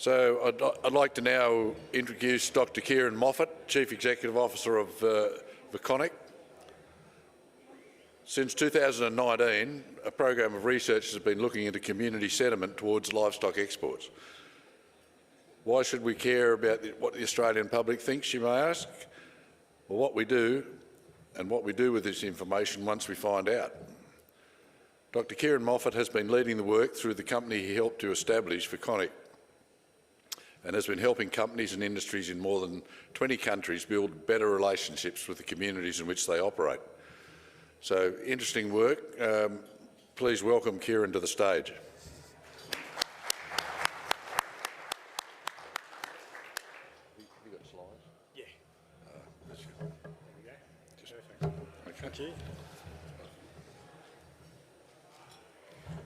So I'd like to now introduce Dr. Kieren Moffat, Chief Executive Officer of Voconiq. Since 2019, a program of research has been looking into community sentiment towards livestock exports. Why should we care about what the Australian public thinks, you may ask? Well, what we do and what we do with this information once we find out. Dr. Kieren Moffat has been leading the work through the company he helped to establish, Voconiq, and has been helping companies and industries in more than 20 countries build better relationships with the communities in which they operate. So, interesting work. Please welcome Kieren to the stage. You got slides? Yeah. There we go. Perfect. Okay. Thank you.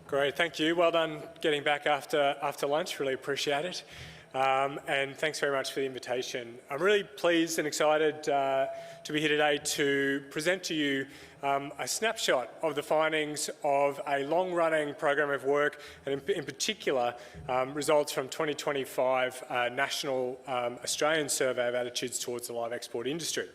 Great, thank you. Well done getting back after lunch. Really appreciate it. And thanks very much for the invitation. I'm really pleased and excited to be here today to present to you a snapshot of the findings of a long-running program of work, and in particular results from 2025 National Australian Survey of Attitudes towards the Live Export Industry.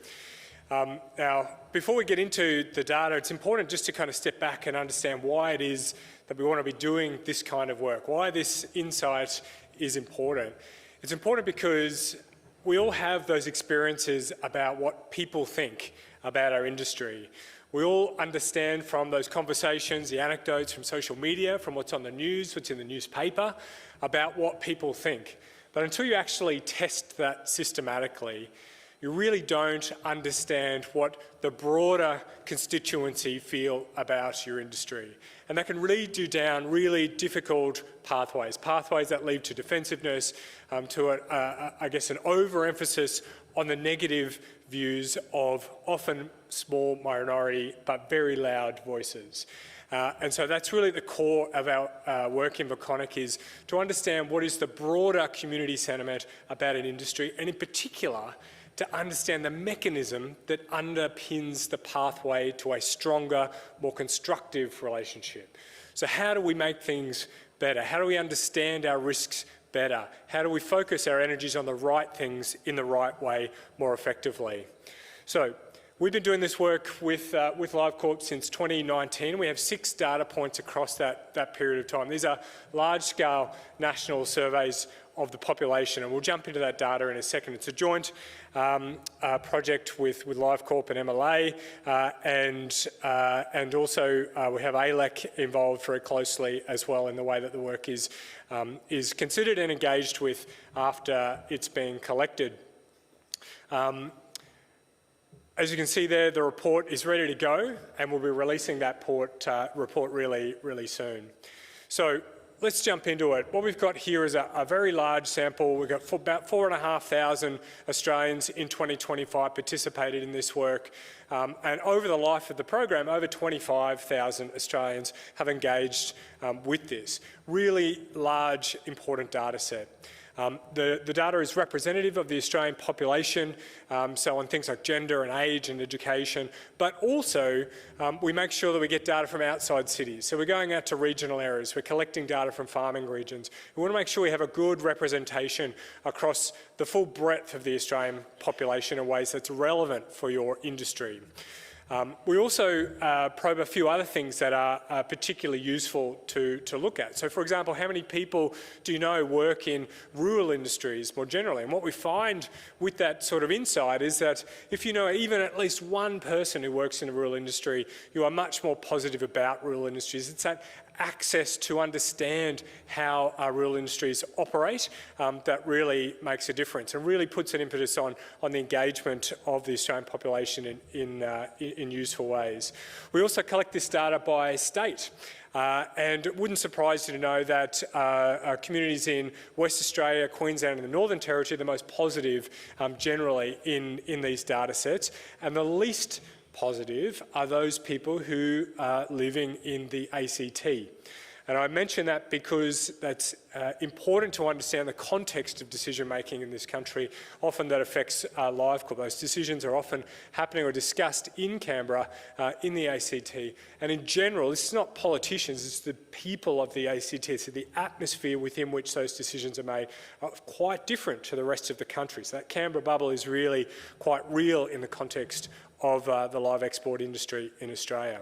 Now, before we get into the data, it's important just to kind of step back and understand why it is that we want to be doing this kind of work, why this insight is important. It's important because we all have those experiences about what people think about our industry. We all understand from those conversations, the anecdotes from social media, from what's on the news, what's in the newspaper, about what people think. But until you actually test that systematically, you really don't understand what the broader constituency feel about your industry. And that can lead you down really difficult pathways that lead to defensiveness, to, I guess, an overemphasis on the negative views of often small minority but very loud voices. And so that's really the core of our work in Voconiq, is to understand what is the broader community sentiment about an industry, and in particular, to understand the mechanism that underpins the pathway to a stronger, more constructive relationship. So how do we make things better? How do we understand our risks better? How do we focus our energies on the right things in the right way more effectively? So we've been doing this work with LiveCorp since 2019. We have 6 data points across that period of time. These are large-scale national surveys of the population, and we'll jump into that data in a second. It's a joint project with LiveCorp and MLA, and also we have ALEC involved very closely as well in the way that the work is considered and engaged with after it's been collected. As you can see there, the report is ready to go, and we'll be releasing that report really soon. So let's jump into it. What we've got here is a very large sample. We've got about 4,500 Australians in 2025 participated in this work. And over the life of the program, over 25,000 Australians have engaged with this. Really large, important data set. The data is representative of the Australian population, so on things like gender and age and education, but also we make sure that we get data from outside cities. So we're going out to regional areas, we're collecting data from farming regions. We want to make sure we have a good representation across the full breadth of the Australian population in ways that's relevant for your industry. We also probe a few other things that are particularly useful to look at. So, for example, how many people do you know work in rural industries more generally? And what we find with that sort of insight is that if you know even at least one person who works in a rural industry, you are much more positive about rural industries. It's that access to understand how our rural industries operate that really makes a difference and really puts an impetus on the engagement of the Australian population in useful ways. We also collect this data by state. And it wouldn't surprise you to know that communities in West Australia, Queensland and the Northern Territory are the most positive generally in these data sets, and the least positive are those people who are living in the ACT. And I mention that because that's important to understand the context of decision making in this country, often that affects LiveCorp. Those decisions are often happening or discussed in Canberra, in the ACT. And in general, this is not politicians, it's the people of the ACT. So the atmosphere within which those decisions are made are quite different to the rest of the country. So that Canberra bubble is really quite real in the context of the live export industry in Australia.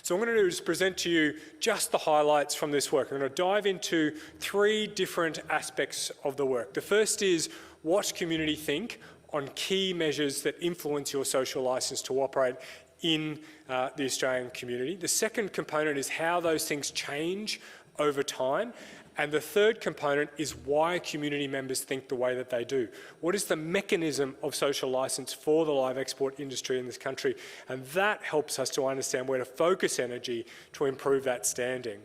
So what I'm going to do is present to you just the highlights from this work. I'm going to dive into 3 different aspects of the work. The first is what community think on key measures that influence your social licence to operate in the Australian community. The second component is how those things change over time. And the third component is why community members think the way that they do. What is the mechanism of social licence for the live export industry in this country? And that helps us to understand where to focus energy to improve that standing.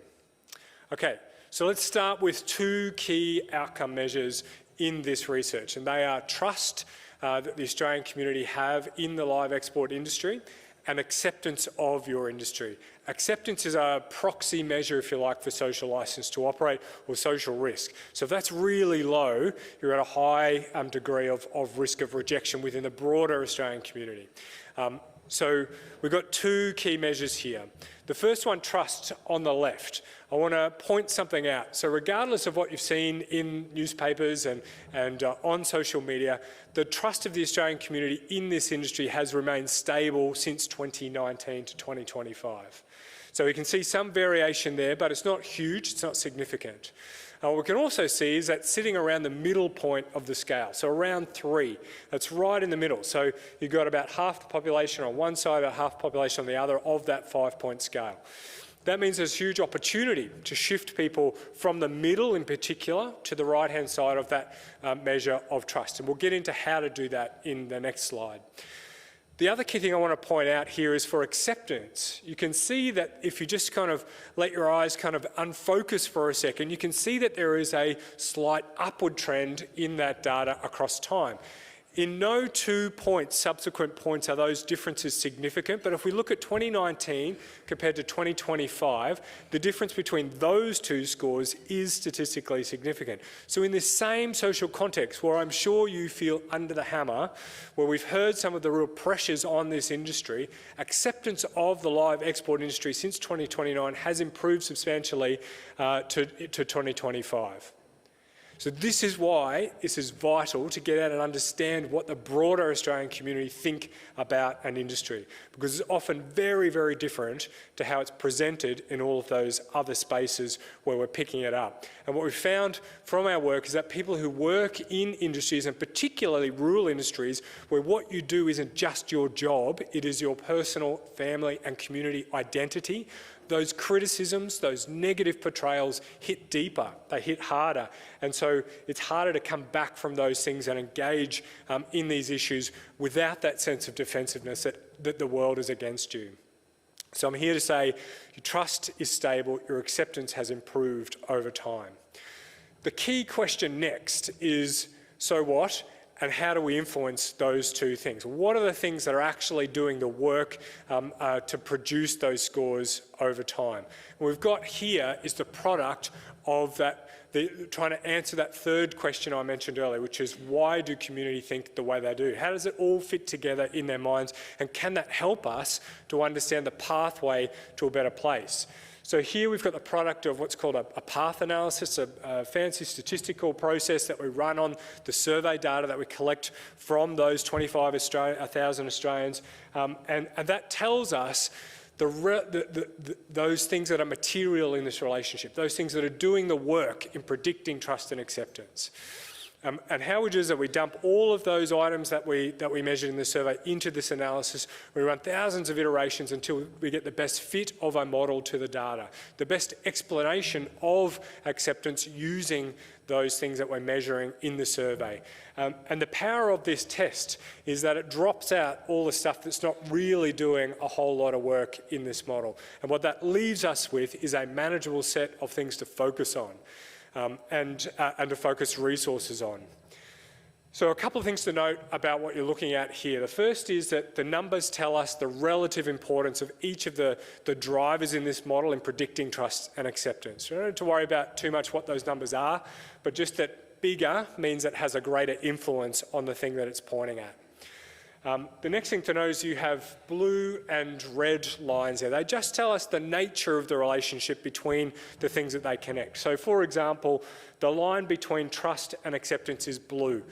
Okay, so let's start with 2 key outcome measures in this research, and they are trust that the Australian community have in the live export industry and acceptance of your industry. Acceptance is a proxy measure, if you like, for social licence to operate or social risk. So if that's really low, you're at a high degree of risk of rejection within the broader Australian community. So we've got 2 key measures here. The first one, trust, on the left. I want to point something out. So regardless of what you've seen in newspapers and on social media, the trust of the Australian community in this industry has remained stable since 2019 to 2025. So we can see some variation there, but it's not huge, it's not significant. What we can also see is that sitting around the middle point of the scale, so around 3, that's right in the middle. So you've got about half the population on one side, about half the population on the other of that 5-point scale. That means there's huge opportunity to shift people from the middle in particular to the right-hand side of that measure of trust. And we'll get into how to do that in the next slide. The other key thing I want to point out here is for acceptance. You can see that if you just kind of let your eyes kind of unfocus for a second, you can see that there is a slight upward trend in that data across time. In no 2 points, subsequent points, are those differences significant, but if we look at 2019 compared to 2025, the difference between those 2 scores is statistically significant. So in this same social context, where I'm sure you feel under the hammer, where we've heard some of the real pressures on this industry, acceptance of the live export industry since 2029 has improved substantially to 2025. So this is why this is vital to get out and understand what the broader Australian community think about an industry, because it's often very, very different to how it's presented in all of those other spaces where we're picking it up. And what we've found from our work is that people who work in industries, and particularly rural industries, where what you do isn't just your job, it is your personal, family and community identity, those criticisms, those negative portrayals hit deeper, they hit harder. And so it's harder to come back from those things and engage in these issues without that sense of defensiveness that the world is against you. So I'm here to say your trust is stable, your acceptance has improved over time. The key question next is, so what? And how do we influence those 2 things? What are the things that are actually doing the work to produce those scores over time? What we've got here is the product of that, trying to answer that third question I mentioned earlier, which is why do community think the way they do? How does it all fit together in their minds? And can that help us to understand the pathway to a better place? So here we've got the product of what's called a path analysis, a fancy statistical process that we run on the survey data that we collect from those 25,000 Australians, and that tells us those things that are material in this relationship, those things that are doing the work in predicting trust and acceptance. And how we do is that we dump all of those items that we measured in the survey into this analysis. We run thousands of iterations until we get the best fit of a model to the data, the best explanation of acceptance using those things that we're measuring in the survey. And the power of this test is that it drops out all the stuff that's not really doing a whole lot of work in this model. And what that leaves us with is a manageable set of things to focus on. And to focus resources on. So a couple of things to note about what you're looking at here. The first is that the numbers tell us the relative importance of each of the drivers in this model in predicting trust and acceptance. You don't need to worry about too much what those numbers are, but just that bigger means it has a greater influence on the thing that it's pointing at. The next thing to know is you have blue and red lines there. They just tell us the nature of the relationship between the things that they connect. So, for example, the line between trust and acceptance is blue.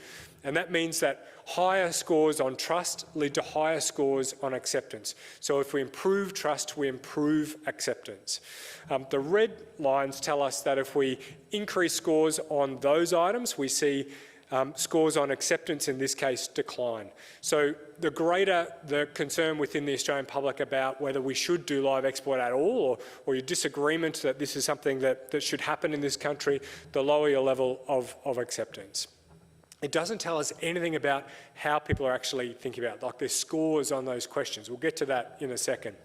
And that means that higher scores on trust lead to higher scores on acceptance. So if we improve trust, we improve acceptance. The red lines tell us that if we increase scores on those items, we see scores on acceptance, in this case, decline. So the greater the concern within the Australian public about whether we should do live export at all, or your disagreement that this is something that should happen in this country, the lower your level of acceptance. It doesn't tell us anything about how people are actually thinking about it, like their scores on those questions. We'll get to that in a second.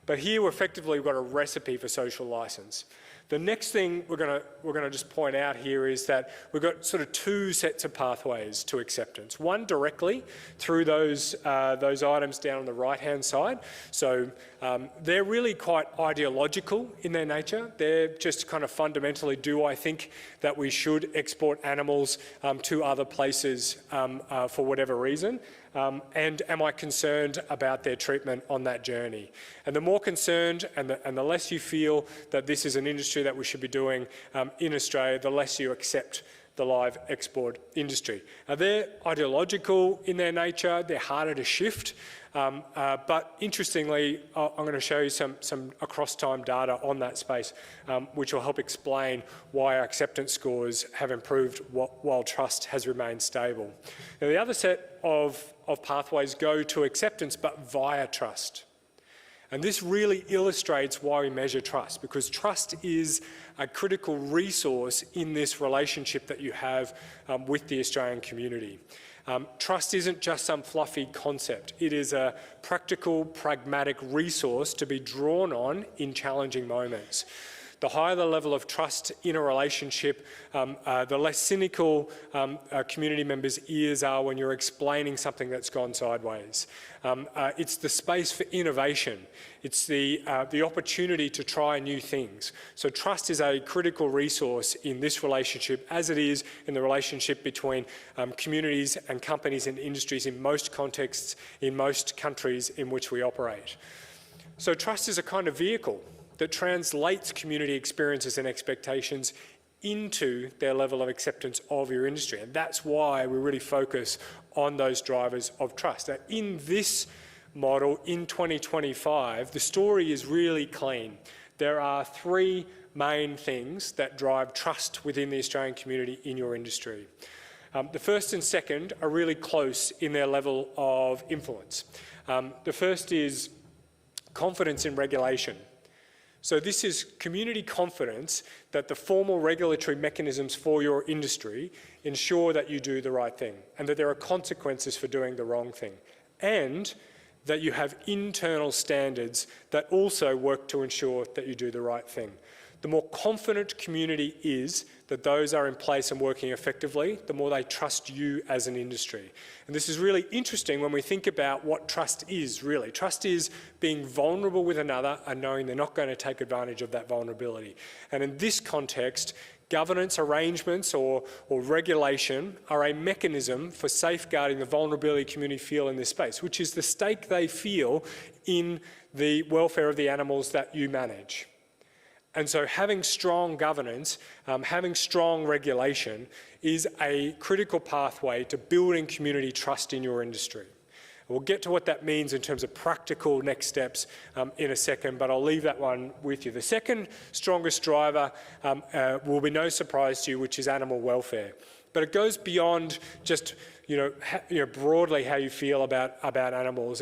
But here, effectively, we've got a recipe for social licence. The next thing we're going to just point out here is that we've got sort of two sets of pathways to acceptance. One directly through those items down on the right-hand side. So they're really quite ideological in their nature. They're just kind of fundamentally, do I think that we should export animals to other places for whatever reason? And am I concerned about their treatment on that journey? And the more concerned and the less you feel that this is an industry that we should be doing in Australia, the less you accept the live export industry. They're ideological in their nature, they're harder to shift, but interestingly, I'm going to show you some across-time data on that space, which will help explain why our acceptance scores have improved while trust has remained stable. Now, the other set of pathways go to acceptance, but via trust. And this really illustrates why we measure trust, because trust is a critical resource in this relationship that you have with the Australian community. Trust isn't just some fluffy concept. It is a practical, pragmatic resource to be drawn on in challenging moments. The higher the level of trust in a relationship, the less cynical community members' ears are when you're explaining something that's gone sideways. It's the space for innovation. It's the opportunity to try new things. So trust is a critical resource in this relationship, as it is in the relationship between communities and companies and industries in most contexts, in most countries in which we operate. So trust is a kind of vehicle that translates community experiences and expectations into their level of acceptance of your industry. And that's why we really focus on those drivers of trust. Now, in this model, in 2025, the story is really clean. There are three main things that drive trust within the Australian community in your industry. The first and second are really close in their level of influence. The first is confidence in regulation. So this is community confidence that the formal regulatory mechanisms for your industry ensure that you do the right thing and that there are consequences for doing the wrong thing, and that you have internal standards that also work to ensure that you do the right thing. The more confident community is that those are in place and working effectively, the more they trust you as an industry. And this is really interesting when we think about what trust is, really. Trust is being vulnerable with another and knowing they're not going to take advantage of that vulnerability. And in this context, governance arrangements or regulation are a mechanism for safeguarding the vulnerability community feel in this space, which is the stake they feel in the welfare of the animals that you manage. And so having strong governance, having strong regulation is a critical pathway to building community trust in your industry. We'll get to what that means in terms of practical next steps in a second, but I'll leave that one with you. The second strongest driver will be no surprise to you, which is animal welfare. But it goes beyond just broadly how you feel about animals.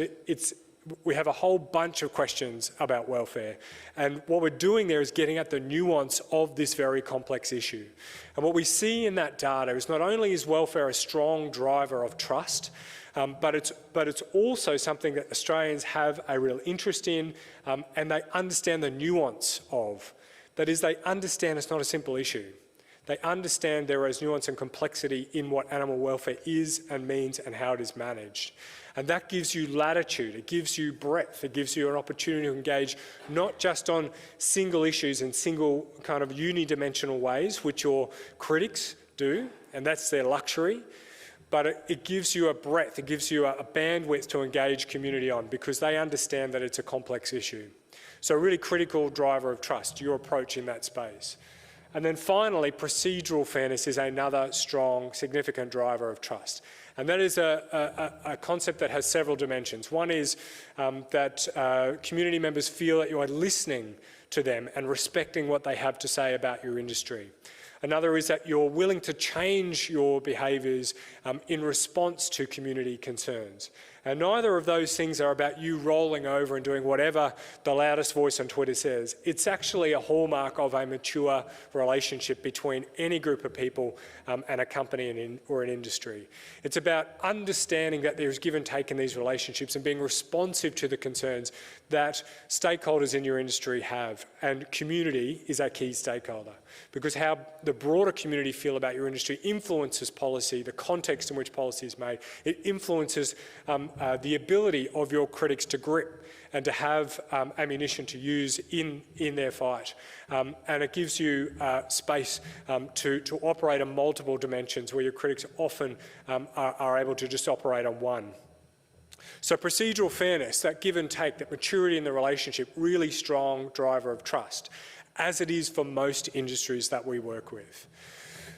We have a whole bunch of questions about welfare, and what we're doing there is getting at the nuance of this very complex issue. And what we see in that data is not only is welfare a strong driver of trust, but it's also something that Australians have a real interest in, and they understand the nuance of. That is, they understand it's not a simple issue. They understand there is nuance and complexity in what animal welfare is and means and how it is managed. And that gives you latitude, it gives you breadth, it gives you an opportunity to engage not just on single issues in single kind of unidimensional ways, which your critics do, and that's their luxury, but it gives you a breadth, it gives you a bandwidth to engage community on because they understand that it's a complex issue. So a really critical driver of trust, your approach in that space. And then finally, procedural fairness is another strong, significant driver of trust. And that is a concept that has several dimensions. One is that community members feel that you are listening to them and respecting what they have to say about your industry. Another is that you're willing to change your behaviours in response to community concerns. And neither of those things are about you rolling over and doing whatever the loudest voice on Twitter says. It's actually a hallmark of a mature relationship between any group of people and a company or an industry. It's about understanding that there's give and take in these relationships and being responsive to the concerns that stakeholders in your industry have. And community is a key stakeholder because how the broader community feel about your industry influences policy, the context in which policy is made. It influences the ability of your critics to grip and to have ammunition to use in their fight. And it gives you space to operate on multiple dimensions where your critics often are able to just operate on one. So procedural fairness, that give and take, that maturity in the relationship, really strong driver of trust, as it is for most industries that we work with.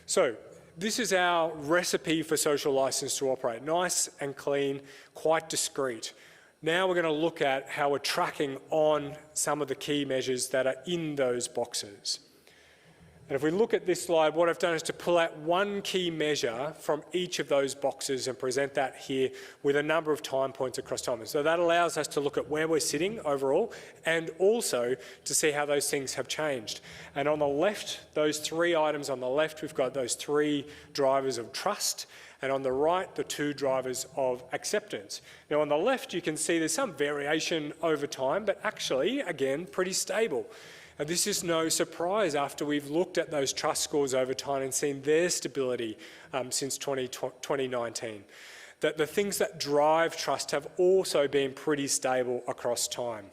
So this is our recipe for social licence to operate. Nice and clean, quite discreet. Now we're going to look at how we're tracking on some of the key measures that are in those boxes. And if we look at this slide, what I've done is to pull out one key measure from each of those boxes and present that here with a number of time points across time. So that allows us to look at where we're sitting overall and also to see how those things have changed. And on the left, those three items on the left, we've got those three drivers of trust, and on the right, the two drivers of acceptance. Now on the left, you can see there's some variation over time, but actually, again, pretty stable. And this is no surprise after we've looked at those trust scores over time and seen their stability since 2019. That the things that drive trust have also been pretty stable across time.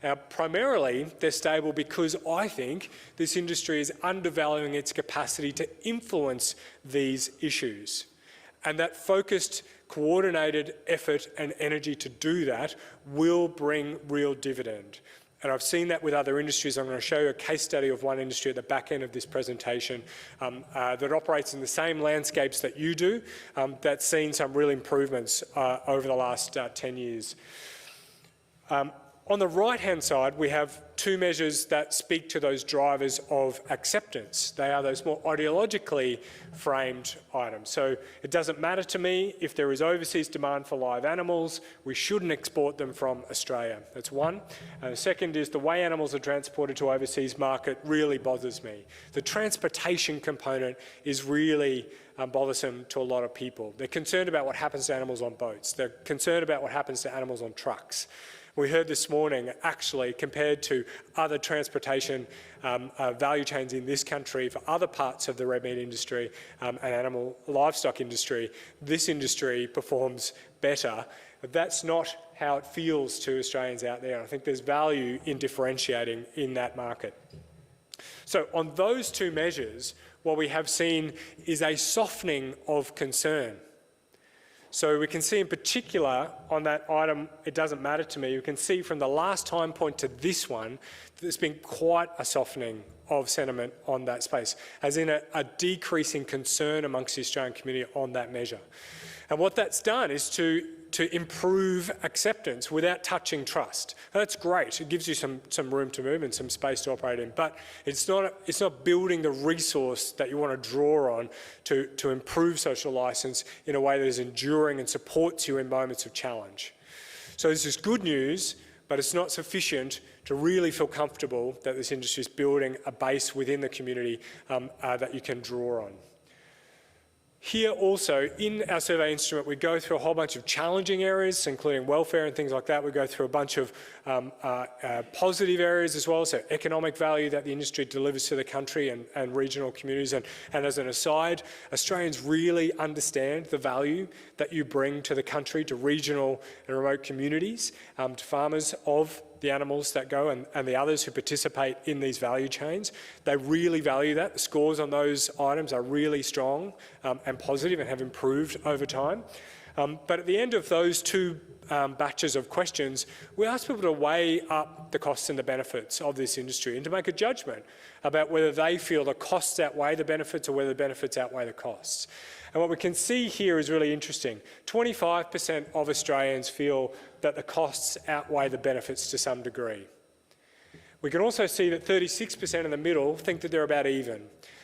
Now, primarily, they're stable because I think this industry is undervaluing its capacity to influence these issues. And that focused, coordinated effort and energy to do that will bring real dividend. And I've seen that with other industries. I'm going to show you a case study of one industry at the back end of this presentation that operates in the same landscapes that you do, that's seen some real improvements over the last 10 years. On the right-hand side, we have two measures that speak to those drivers of acceptance. They are those more ideologically framed items. So it doesn't matter to me if there is overseas demand for live animals, we shouldn't export them from Australia. That's one. The second is the way animals are transported to overseas market really bothers me. The transportation component is really bothersome to a lot of people. They're concerned about what happens to animals on boats. They're concerned about what happens to animals on trucks. We heard this morning, actually, compared to other transportation value chains in this country for other parts of the red meat industry and livestock industry, this industry performs better. But that's not how it feels to Australians out there. I think there's value in differentiating in that market. So on those two measures, what we have seen is a softening of concern. So we can see in particular on that item, it doesn't matter to me, you can see from the last time point to this one, there's been quite a softening of sentiment on that space, as in a decreasing concern amongst the Australian community on that measure. And what that's done is to improve acceptance without touching trust. And that's great. It gives you some room to move and some space to operate in. But it's not building the resource that you want to draw on to improve social licence in a way that is enduring and supports you in moments of challenge. So this is good news, but it's not sufficient to really feel comfortable that this industry is building a base within the community that you can draw on. Here also, in our survey instrument, we go through a whole bunch of challenging areas, including welfare and things like that. We go through a bunch of positive areas as well, so economic value that the industry delivers to the country and regional communities. And as an aside, Australians really understand the value that you bring to the country, to regional and remote communities, to farmers of the animals that go and the others who participate in these value chains. They really value that. The scores on those items are really strong and positive and have improved over time. But at the end of those two batches of questions, we asked people to weigh up the costs and the benefits of this industry and to make a judgment about whether they feel the costs outweigh the benefits or whether the benefits outweigh the costs. And what we can see here is really interesting. 25% of Australians feel that the costs outweigh the benefits to some degree. We can also see that 36% in the middle think that they're about even.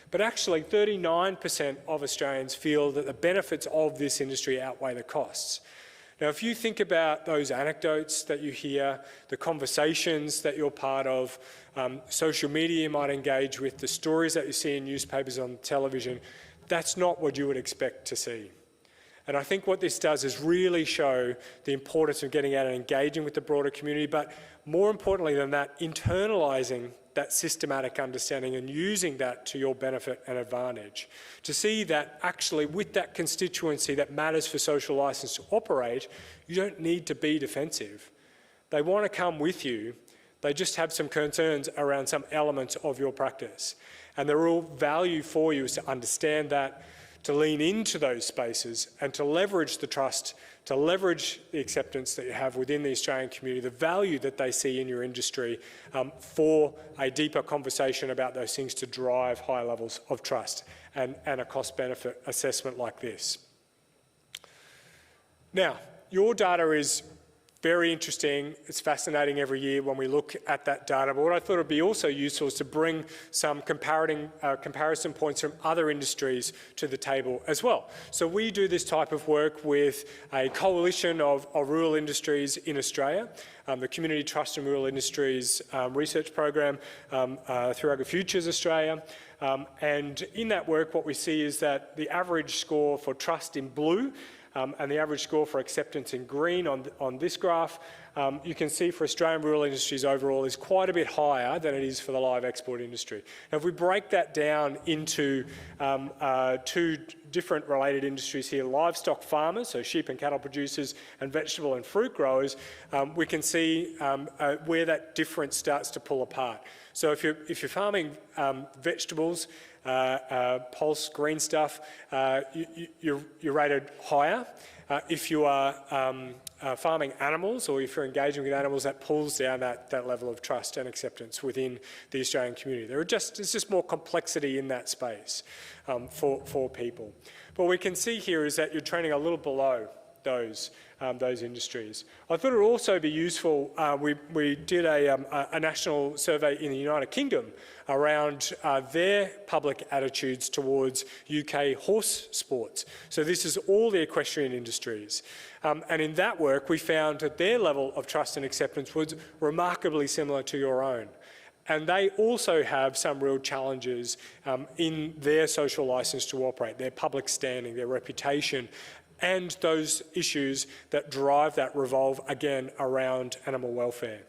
But actually 39% of Australians feel that the benefits of this industry outweigh the costs. Now, if you think about those anecdotes that you hear, the conversations that you're part of, social media you might engage with, the stories that you see in newspapers, on television, that's not what you would expect to see. And I think what this does is really show the importance of getting out and engaging with the broader community, but more importantly than that, internalising that systematic understanding and using that to your benefit and advantage. To see that actually with that constituency that matters for social licence to operate, you don't need to be defensive. They want to come with you. They just have some concerns around some elements of your practice. And the real value for you is to understand that, to lean into those spaces and to leverage the trust, to leverage the acceptance that you have within the Australian community, the value that they see in your industry for a deeper conversation about those things to drive high levels of trust and a cost-benefit assessment like this. Now, your data is very interesting. It's fascinating every year when we look at that data. But what I thought would be also useful is to bring some comparison points from other industries to the table as well. So we do this type of work with a coalition of rural industries in Australia, the Community Trust and Rural Industries Research Program through AgriFutures Australia. And in that work, what we see is that the average score for trust in blue and the average score for acceptance in green on this graph, you can see for Australian rural industries overall is quite a bit higher than it is for the live export industry. Now, if we break that down into two different related industries here, livestock farmers, so sheep and cattle producers, and vegetable and fruit growers, we can see where that difference starts to pull apart. So if you're farming vegetables, pulse, green stuff, you're rated higher. If you are farming animals or if you're engaging with animals, that pulls down that level of trust and acceptance within the Australian community. There's just more complexity in that space for people. But what we can see here is that you're trending a little below those industries. I thought it would also be useful, we did a national survey in the United Kingdom around their public attitudes towards UK horse sports. So this is all the equestrian industries. And in that work, we found that their level of trust and acceptance was remarkably similar to your own. And they also have some real challenges in their social licence to operate, their public standing, their reputation, and those issues that drive that revolve, again, around animal welfare.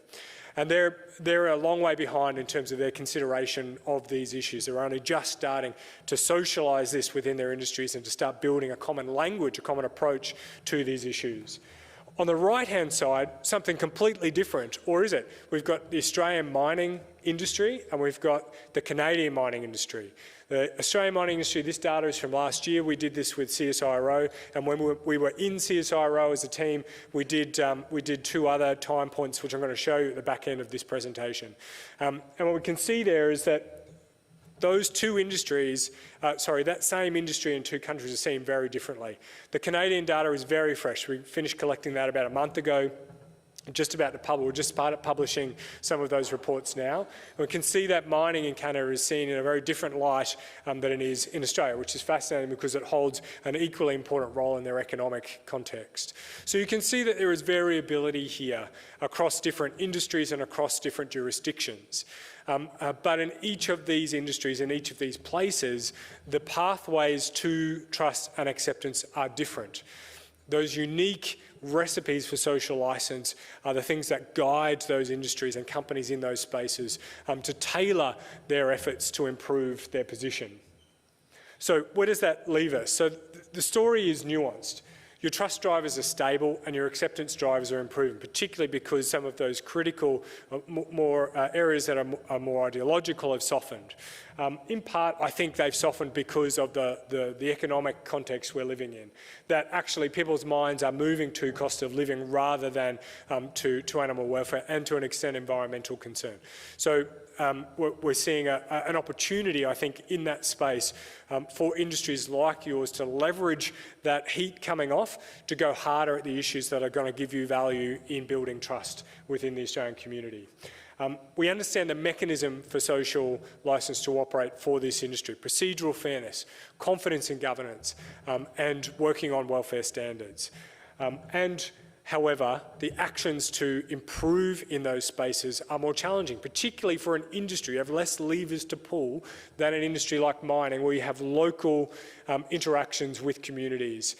And they're a long way behind in terms of their consideration of these issues. They're only just starting to socialise this within their industries and to start building a common language, a common approach to these issues. On the right-hand side, something completely different, or is it? We've got the Australian mining industry and we've got the Canadian mining industry. The Australian mining industry, this data is from last year. We did this with CSIRO, and when we were in CSIRO as a team, we did two other time points, which I'm going to show you at the back end of this presentation. And what we can see there is that those two industries, that same industry in two countries is seen very differently. The Canadian data is very fresh. We finished collecting that about a month ago. We're just started publishing some of those reports now. And we can see that mining in Canada is seen in a very different light than it is in Australia, which is fascinating because it holds an equally important role in their economic context. So you can see that there is variability here across different industries and across different jurisdictions. But in each of these industries, in each of these places, the pathways to trust and acceptance are different. Those unique recipes for social licence are the things that guide those industries and companies in those spaces to tailor their efforts to improve their position. So where does that leave us? So the story is nuanced. Your trust drivers are stable and your acceptance drivers are improving, particularly because some of those critical areas that are more ideological have softened. In part, I think they've softened because of the economic context we're living in, that actually people's minds are moving to cost of living rather than to animal welfare and to an extent environmental concern. So we're seeing an opportunity, I think, in that space for industries like yours to leverage that heat coming off to go harder at the issues that are going to give you value in building trust within the Australian community. We understand the mechanism for social licence to operate for this industry: procedural fairness, confidence in governance, and working on welfare standards. However, the actions to improve in those spaces are more challenging, particularly for an industry. You have less levers to pull than an industry like mining, where you have local interactions with communities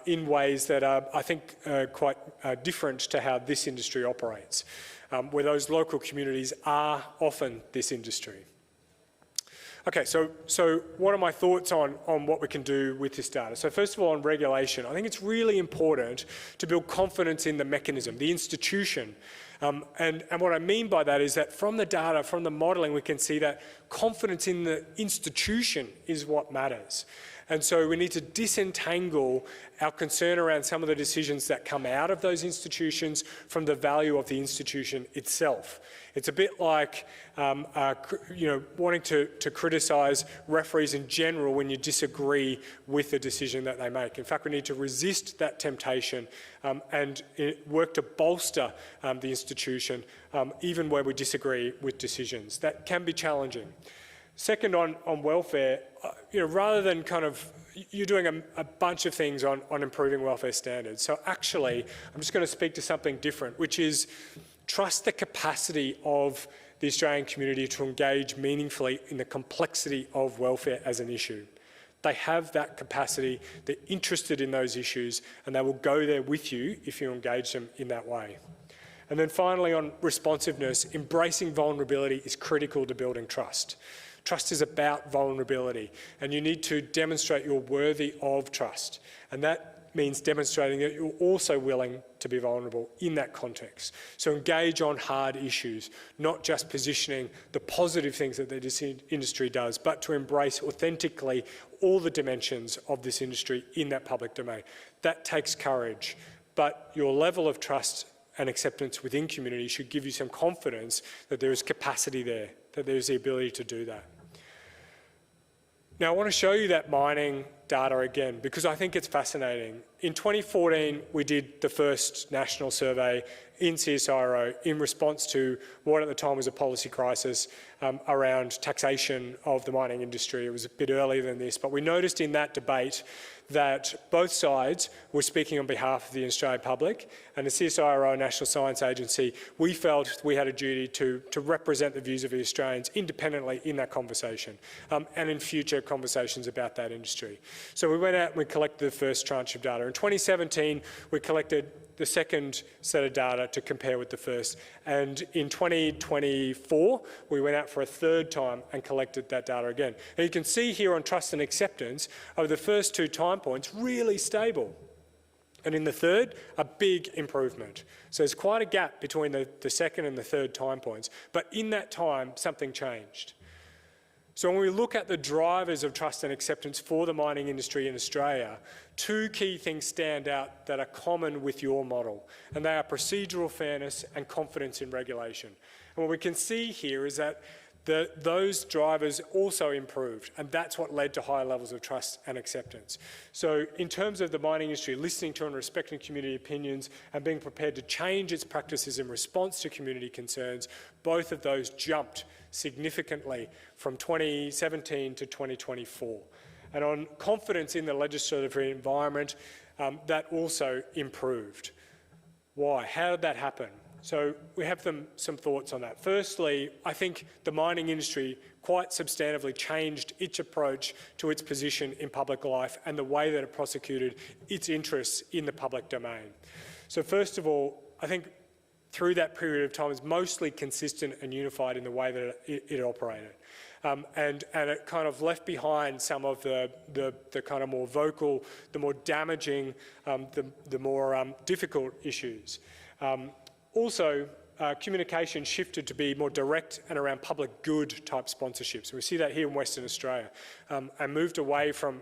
in ways that are, I think, quite different to how this industry operates, where those local communities are often this industry. Okay, so what are my thoughts on what we can do with this data? So first of all, on regulation, I think it's really important to build confidence in the mechanism, the institution. And what I mean by that is that from the data, from the modelling, we can see that confidence in the institution is what matters. And so we need to disentangle our concern around some of the decisions that come out of those institutions from the value of the institution itself. It's a bit like wanting to criticise referees in general when you disagree with the decision that they make. In fact, we need to resist that temptation and work to bolster the institution, even where we disagree with decisions. That can be challenging. Second, on welfare, rather than you're doing a bunch of things on improving welfare standards. So actually, I'm just going to speak to something different, which is trust the capacity of the Australian community to engage meaningfully in the complexity of welfare as an issue. They have that capacity, they're interested in those issues, and they will go there with you if you engage them in that way. And then finally, on responsiveness, embracing vulnerability is critical to building trust. Trust is about vulnerability, and you need to demonstrate you're worthy of trust. And that means demonstrating that you're also willing to be vulnerable in that context. So engage on hard issues, not just positioning the positive things that this industry does, but to embrace authentically all the dimensions of this industry in that public domain. That takes courage, but your level of trust and acceptance within community should give you some confidence that there is capacity there, that there is the ability to do that. Now, I want to show you that mining data again, because I think it's fascinating. In 2014, we did the first national survey in CSIRO in response to what at the time was a policy crisis around taxation of the mining industry. It was a bit earlier than this, but we noticed in that debate that both sides were speaking on behalf of the Australian public, and the CSIRO National Science Agency, we felt we had a duty to represent the views of the Australians independently in that conversation and in future conversations about that industry. So we went out and we collected the first tranche of data. In 2017, we collected the second set of data to compare with the first. And in 2024, we went out for a third time and collected that data again. And you can see here on trust and acceptance, over the first 2 time points, really stable. And in the third, a big improvement. So there's quite a gap between the second and the third time points. But in that time, something changed. So when we look at the drivers of trust and acceptance for the mining industry in Australia, 2 key things stand out that are common with your model, and they are procedural fairness and confidence in regulation. And what we can see here is that those drivers also improved, and that's what led to higher levels of trust and acceptance. So in terms of the mining industry listening to and respecting community opinions and being prepared to change its practices in response to community concerns, both of those jumped significantly from 2017 to 2024. And on confidence in the legislative environment, that also improved. Why? How did that happen? So we have some thoughts on that. Firstly, I think the mining industry quite substantively changed its approach to its position in public life and the way that it prosecuted its interests in the public domain. So first of all, I think through that period of time is mostly consistent and unified in the way that it operated. And it kind of left behind some of the kind of more vocal, the more damaging, the more difficult issues. Also, communication shifted to be more direct and around public good type sponsorships. We see that here in Western Australia, and moved away from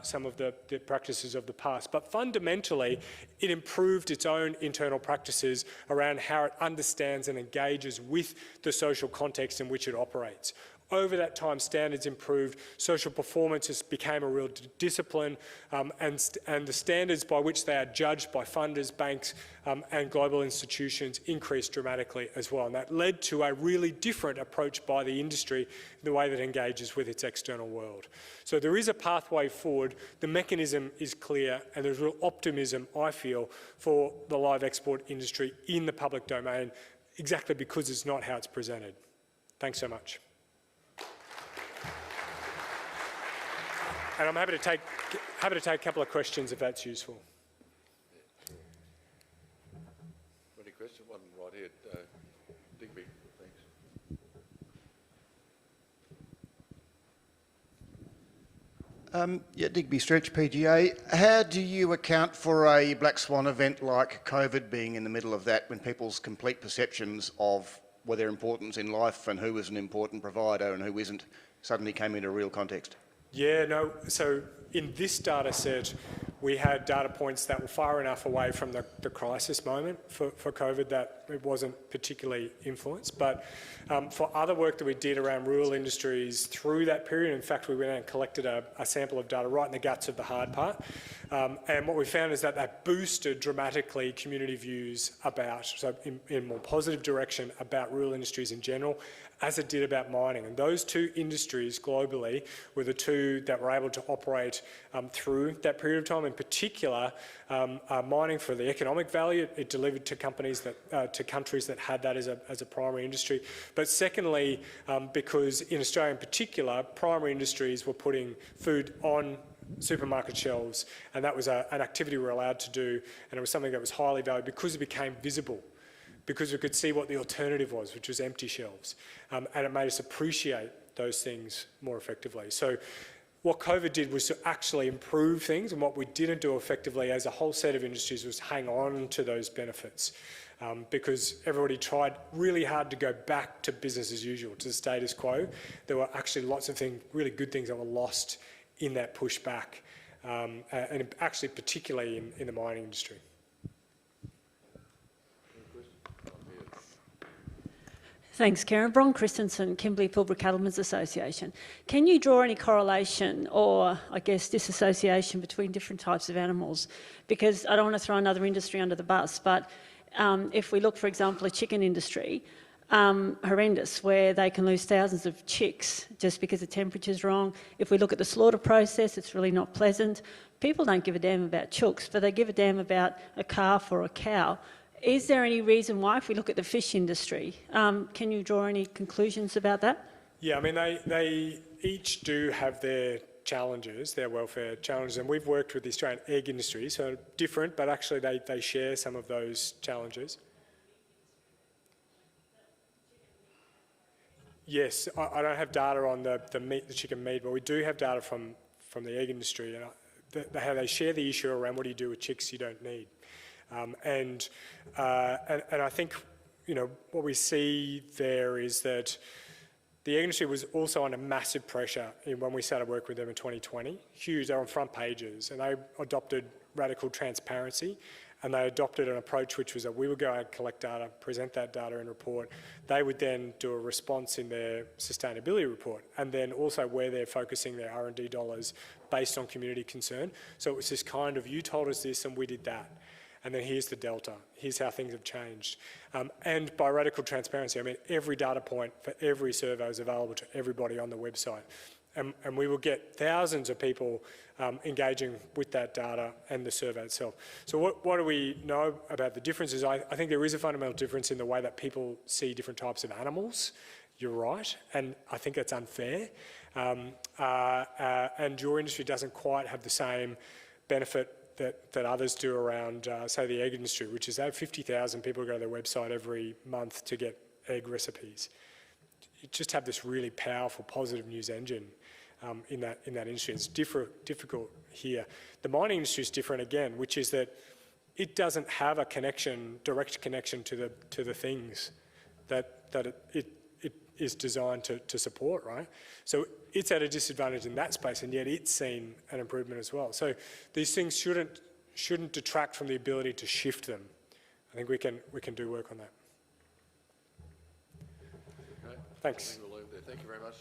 some of the practices of the past. But fundamentally, it improved its own internal practices around how it understands and engages with the social context in which it operates. Over that time, standards improved, social performance became a real discipline, and the standards by which they are judged by funders, banks, and global institutions increased dramatically as well. And that led to a really different approach by the industry in the way that it engages with its external world. So there is a pathway forward, the mechanism is clear, and there's real optimism, I feel, for the live export industry in the public domain, exactly because it's not how it's presented. Thanks so much. And I'm happy to take a couple of questions if that's useful. Any question? One right here, Digby. Thanks. Yeah, Digby Stretch, PGA. How do you account for a black swan event like COVID being in the middle of that, when people's complete perceptions of their importance in life and who is an important provider and who isn't suddenly came into real context? Yeah, no, so in this data set, we had data points that were far enough away from the crisis moment for COVID that it wasn't particularly influenced. But for other work that we did around rural industries through that period, in fact, we went out and collected a sample of data right in the guts of the hard part. And what we found is that that boosted dramatically community views about, so in a more positive direction, about rural industries in general, as it did about mining. And those two industries globally were the two that were able to operate through that period of time. In particular, mining for the economic value it delivered to companies that, to countries that had that as a primary industry. But secondly, because in Australia in particular, primary industries were putting food on supermarket shelves, and that was an activity we were allowed to do, and it was something that was highly valued because it became visible, because we could see what the alternative was, which was empty shelves, and it made us appreciate those things more effectively. So what COVID did was to actually improve things, and what we didn't do effectively as a whole set of industries was hang on to those benefits, because everybody tried really hard to go back to business as usual, to the status quo. There were actually lots of things, really good things that were lost in that pushback, and actually particularly in the mining industry. Thanks, Kieren. Bron Christensen, Kimberley Pilbara Cattlemen's Association. Can you draw any correlation or, I guess, disassociation between different types of animals? Because I don't want to throw another industry under the bus, but if we look, for example, the chicken industry, horrendous, where they can lose thousands of chicks just because the temperature's wrong. If we look at the slaughter process, it's really not pleasant. People don't give a damn about chooks, but they give a damn about a calf or a cow. Is there any reason why, if we look at the fish industry, can you draw any conclusions about that? Yeah, I mean, they each do have their challenges, their welfare challenges, and we've worked with the Australian egg industry, so different, but actually they share some of those challenges. Yes, I don't have data on the chicken meat, but we do have data from the egg industry, and how they share the issue around what do you do with chicks you don't need. And I think, you know, what we see there is that the egg industry was also under massive pressure when we started working with them in 2020. Huge, they were on front pages, and they adopted radical transparency, and they adopted an approach which was that we would go out and collect data, present that data and report. They would then do a response in their sustainability report, and then also where they're focusing their R&D dollars based on community concern. So it was this kind of, you told us this and we did that. And then here's the delta, here's how things have changed. And by radical transparency, I mean every data point for every survey is available to everybody on the website. And we will get thousands of people engaging with that data and the survey itself. So what do we know about the differences? I think there is a fundamental difference in the way that people see different types of animals. You're right, and I think that's unfair. And your industry doesn't quite have the same benefit that others do around, say, the egg industry, which is they have 50,000 people go to their website every month to get egg recipes. You just have this really powerful positive news engine in that industry. It's difficult here. The mining industry is different again, which is that it doesn't have a direct connection to the things that it is designed to support, right? So it's at a disadvantage in that space, and yet it's seen an improvement as well. So these things shouldn't detract from the ability to shift them. I think we can do work on that. Okay. Thanks. I think we'll leave it there. Thank you very much.